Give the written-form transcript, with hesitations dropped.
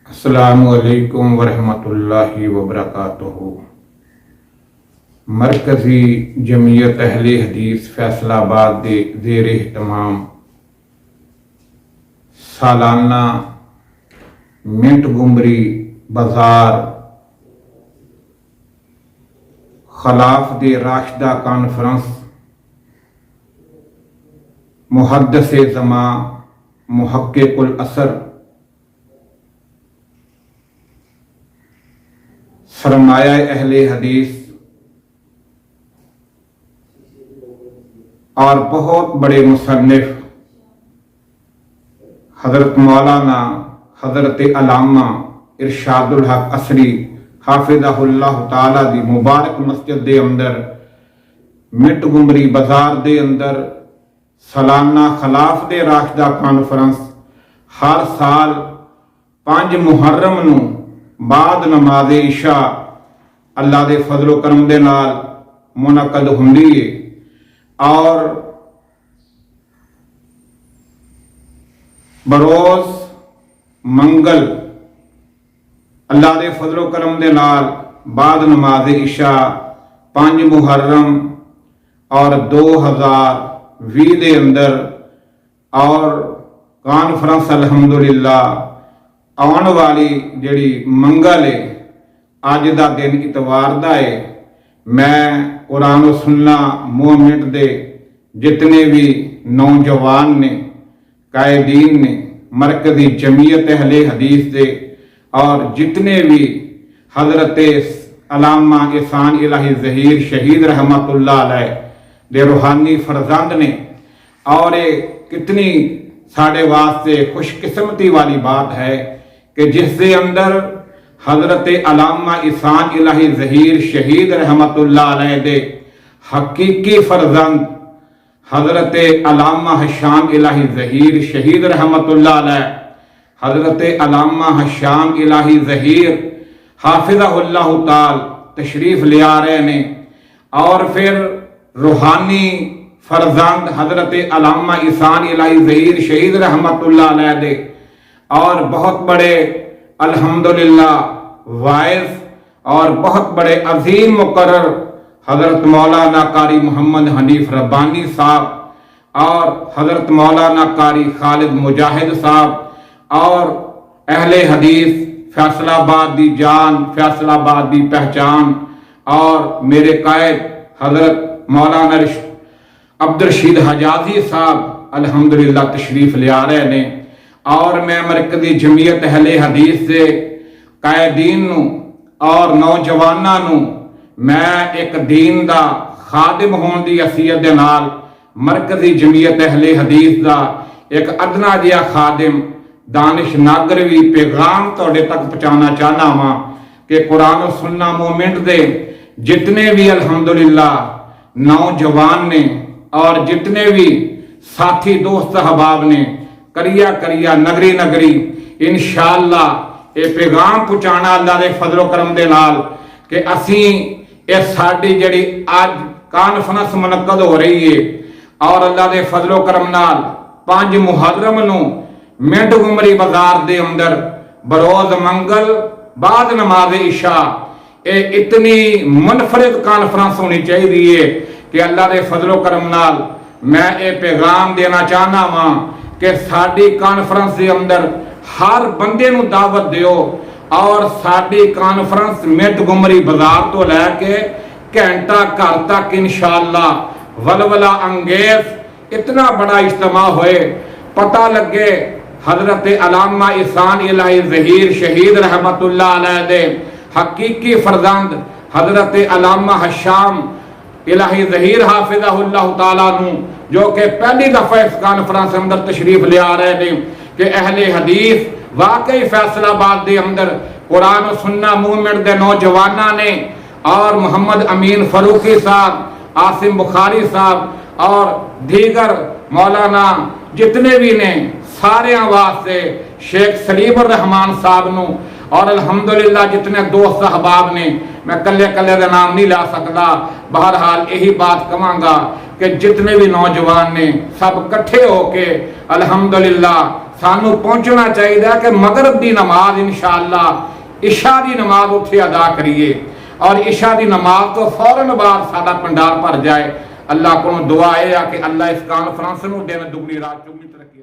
अस्सलामुअलैकुम वरहमतुल्लाहि वबरकातुहू। मरकज़ी जमीयत अहले हदीस फैसलाबाद दे ज़ेर एहतमाम सालाना मिंट गुमरी बाजार खिलाफ दे राशिदा कॉन्फ्रेंस मुहद्दिस ज़मा मुहक्किकुल असर सरमाया अहले हदीस और बहुत बड़े मुसन्निफ हज़रत मौलाना हज़रत अल्लामा इरशादुल हक असरी हाफिज़हुल्लाह ताला दी मुबारक मस्जिद दे अंदर मिंट गुमरी बाजार दे अंदर सालाना खिलाफ दे राशिदा कॉन्फ्रेंस हर साल 5 मुहर्रम नूं बाद नमाज इशा अल्लाह दे फजलो करम दे नाल मुनक्कद हुंदी है और बरोज मंगल अल्लाह दे फजलो करम दे नाल बाद नमाज इशा 5 मुहर्रम और 2020 दे अंदर और कॉन्फ्रेंस अल्हम्दुलिल्लाह आने वाली जिहड़ी मंगल है अज का दिन इतवार का है। मैं कुरान और सुन्ना मूवमेंट दे जितने भी नौजवान ने कायदीन ने मरकज़ी जमीयत अहले हदीस दे और जितने भी हज़रत अल्लामा एहसान इलाही ज़हीर शहीद रहमतुल्लाह अलैह दे रूहानी फरजंद ने और ये कितनी साढ़े वास्ते खुशकिस्मती वाली बात है कि जिसके अंदर हज़रत अल्लामा एहसान इलाही ज़हीर शहीद रहमतुल्लाह अलैह दे हकीकी फरजंद हज़रत अल्लामा हशाम इलाही ज़हीर शहीद रहमतुल्लाह अलैह हज़रत अल्लामा हशाम इलाही ज़हीर हाफिज़हुल्लाह ताल तशरीफ़ ले आ रहे ने और फिर रूहानी फरजंद हज़रत अल्लामा एहसान इलाही ज़हीर शहीद रहमतुल्लाह अलैह दे और बहुत बड़े अल्हम्दुलिल्लाह वाइस और बहुत बड़े अजीम मुकर्रर हज़रत मौलाना कारी मोहम्मद हनीफ रब्बानी साहब और हज़रत मौलाना कारी खालिद मुजाहिद साहब और अहले हदीस फैसलाबाद दी जान फैसलाबाद दी पहचान और मेरे कायद हज़रत मौलाना अब्दुल रशीद हजाजी साहब अल्हम्दुलिल्लाह तशरीफ़ ले आ रहे ने और मैं मरकज़ी जमीयत अहले हदीस से कायदीन और नौजवानों नूं मैं एक दीन दा खादिम होने की हसीयत दे नाल मरकज़ी जमीयत अहले हदीस दा एक अदना जिहा खादिम दानिश नागर भी पैगाम तुहाडे तक पहुँचाना चाहना वा कि कुरान और सुन्ना मूवमेंट दे जितने भी अल्हम्दुलिल्लाह नौजवान ने और जितने भी साथी दोस्त अहबाब ने करिया करिया नगरी नगरी इंशाअल्लाह ये पैगाम पहुँचाना अल्लाह दे फजलो करम दे नाल कि असी ये साडी जिहड़ी अज कॉन्फ्रेंस मुनक्कद हो रही है और अल्लाह दे फजलो करम नाल 5 मुहर्रम नूं मिंट गुमरी बाजार दे अंदर बरोज मंगल बाद नमाज इशा ये इतनी मुनफरिद कॉन्फ्रेंस होनी चाहिए कि अल्लाह दे फजलो करम नाल मैं ये पैगाम देना चाहना वा कि साडी कॉन्फ्रेंस के अंदर हर बंदे नूं दावत दिओ और साडी कॉन्फ्रेंस मिंट गुमरी बाजार तो लैके घंटा घर तक इंशाअल्लाह वलवला अंगेज इतना बड़ा इज्तिमा होए पता लगे हज़रत अल्लामा एहसान इलाही ज़हीर शहीद रहमतुल्लाह अलैह दे हकीकी फरजंद हज़रत अल्लामा हशाम इलाही ज़हीर हाफिज़हुल्लाह ताला नूं जो कि पहली दफा इस कॉन्फ्रेंस अंदर तशरीफ ले आ रहे हैं कि अहले हदीस वाकई फैसलाबाद के अंदर कुरान और सुन्ना मूवमेंट के नौजवानों ने और मोहम्मद अमीन फरूकी साहब आसिम बुखारी साहब और दीगर मौलाना जितने भी ने सारे वास्ते शेख सलीम रहमान साहब नूं और अल्हम्दुलिल्लाह जितने दोस्त अहबाब ने मैं कले कले का नाम नहीं ला सकता। बहरहाल यही बात कहांगा कि जितने भी नौजवान ने सब इकट्ठे होके अल्हम्दुलिल्लाह सानू पहुंचना चाहिए कि मगरब की नमाज इंशाअल्लाह इशा की नमाज उत्थे अदा करिए और इशा की नमाज तो फौरन बाद साडा पंडाल भर जाए। अल्लाह को दुआ है कि अल्लाह इस कॉन्फ्रेंस नूं दिन दुगनी रात चौगनी तरक्की